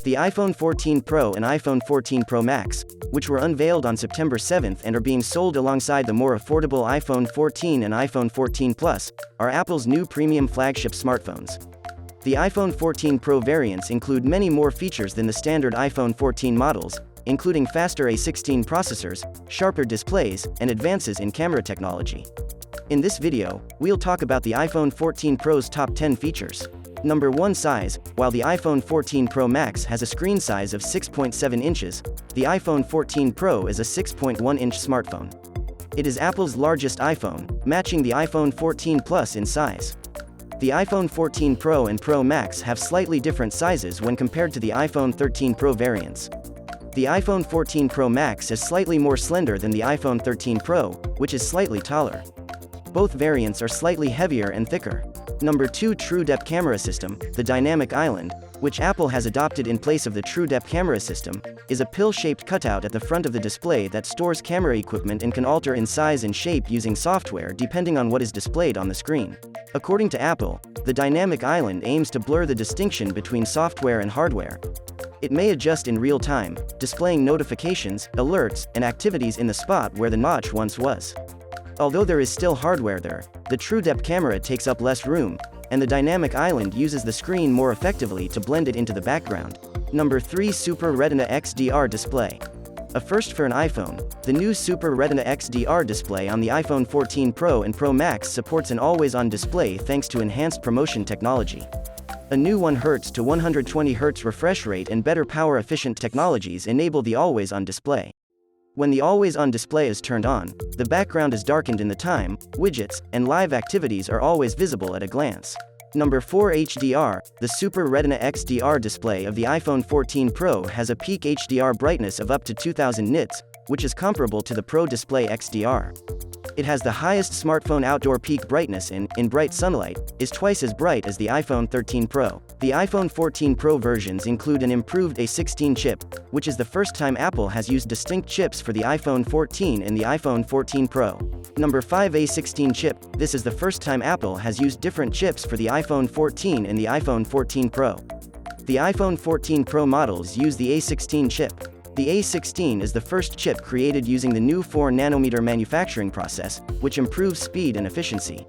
The iPhone 14 Pro and iPhone 14 Pro Max, which were unveiled on September 7 and are being sold alongside the more affordable iPhone 14 and iPhone 14 Plus, are Apple's new premium flagship smartphones. The iPhone 14 Pro variants include many more features than the standard iPhone 14 models, including faster A16 processors, sharper displays, and advances in camera technology. In this video, we'll talk about the iPhone 14 Pro's top 10 features. Number 1. Size. While the iPhone 14 Pro Max has a screen size of 6.7 inches, the iPhone 14 Pro is a 6.1-inch smartphone. It is Apple's largest iPhone, matching the iPhone 14 Plus in size. The iPhone 14 Pro and Pro Max have slightly different sizes when compared to the iPhone 13 Pro variants. The iPhone 14 Pro Max is slightly more slender than the iPhone 13 Pro, which is slightly taller. Both variants are slightly heavier and thicker. Number 2. True Depth Camera System. The Dynamic Island, which Apple has adopted in place of the True Depth Camera System, is a pill-shaped cutout at the front of the display that stores camera equipment and can alter in size and shape using software depending on what is displayed on the screen. According to Apple, the Dynamic Island aims to blur the distinction between software and hardware. It may adjust in real time, displaying notifications, alerts, and activities in the spot where the notch once was. Although there is still hardware there, the True Depth camera takes up less room, and the Dynamic Island uses the screen more effectively to blend it into the background. Number 3. Super Retina XDR Display. A first for an iPhone, the new Super Retina XDR display on the iPhone 14 Pro and Pro Max supports an always-on display thanks to enhanced promotion technology. A new 1Hz to 120Hz refresh rate and better power-efficient technologies enable the always-on display. When the always-on display is turned on, the background is darkened in the time, widgets, and live activities are always visible at a glance. Number 4. HDR. The Super Retina XDR display of the iPhone 14 Pro has a peak HDR brightness of up to 2000 nits, which is comparable to the Pro Display XDR. It has the highest smartphone outdoor peak brightness in bright sunlight, is twice as bright as the iPhone 13 Pro. The iPhone 14 Pro versions include an improved A16 chip, which is the first time Apple has used distinct chips for the iPhone 14 and the iPhone 14 Pro. Number 5. A16 chip. This is the first time Apple has used different chips for the iPhone 14 and the iPhone 14 Pro. The iPhone 14 Pro models use the A16 chip. The A16 is the first chip created using the new 4nm manufacturing process, which improves speed and efficiency.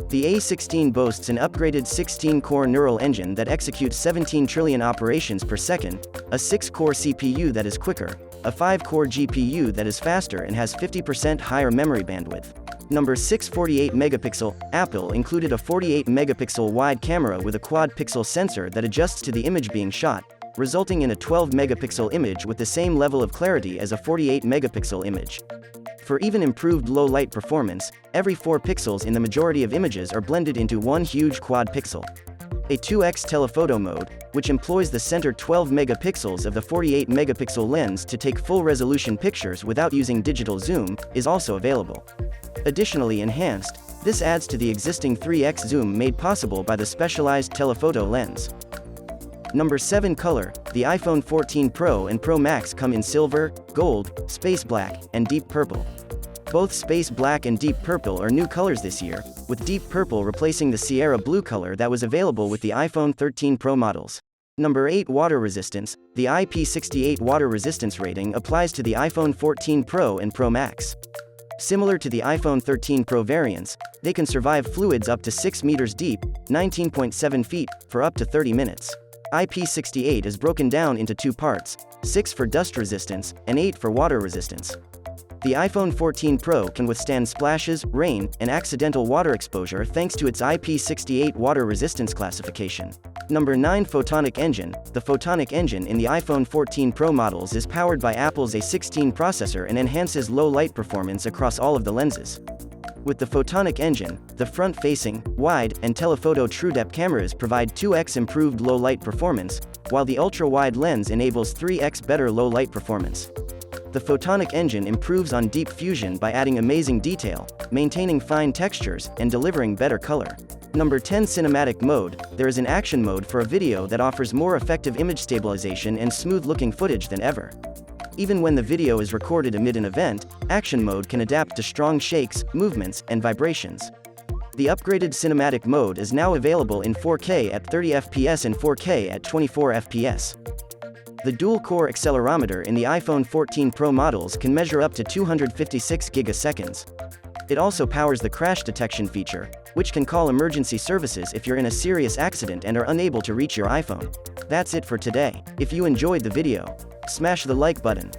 The A16 boasts an upgraded 16-core neural engine that executes 17 trillion operations per second, a 6-core CPU that is quicker, a 5-core GPU that is faster and has 50% higher memory bandwidth. Number 6. 48-megapixel. Apple included a 48-megapixel wide camera with a quad-pixel sensor that adjusts to the image being shot, resulting in a 12-megapixel image with the same level of clarity as a 48-megapixel image. For even improved low-light performance, every 4 pixels in the majority of images are blended into one huge quad pixel. A 2x telephoto mode, which employs the center 12 megapixels of the 48-megapixel lens to take full-resolution pictures without using digital zoom, is also available. Additionally enhanced, this adds to the existing 3x zoom made possible by the specialized telephoto lens. Number 7. Color. The iPhone 14 Pro and Pro Max come in silver, gold, space black, and deep purple. Both space black and deep purple are new colors this year, with deep purple replacing the Sierra blue color that was available with the iPhone 13 Pro models. Number 8. Water resistance. The IP68 water resistance rating applies to the iPhone 14 Pro and Pro Max. Similar to the iPhone 13 Pro variants, they can survive fluids up to 6 meters deep, 19.7 feet, for up to 30 minutes. IP68 is broken down into 2 parts, 6 for dust resistance, and 8 for water resistance. The iPhone 14 Pro can withstand splashes, rain, and accidental water exposure thanks to its IP68 water resistance classification. Number 9. Photonic engine. The photonic engine in the iPhone 14 Pro models is powered by Apple's A16 processor and enhances low light performance across all of the lenses. With the photonic engine, the front-facing, wide, and telephoto TrueDepth cameras provide 2x improved low-light performance, while the ultra-wide lens enables 3x better low-light performance. The photonic engine improves on deep fusion by adding amazing detail, maintaining fine textures, and delivering better color. Number 10. Cinematic mode. There is an action mode for a video that offers more effective image stabilization and smooth-looking footage than ever. Even when the video is recorded amid an event, action mode can adapt to strong shakes, movements, and vibrations. The upgraded cinematic mode is now available in 4K at 30 fps and 4K at 24 fps. The dual-core accelerometer in the iPhone 14 Pro models can measure up to 256 gigaseconds. It also powers the crash detection feature, which can call emergency services if you're in a serious accident and are unable to reach your iPhone. That's it for today. If you enjoyed the video, smash the like button.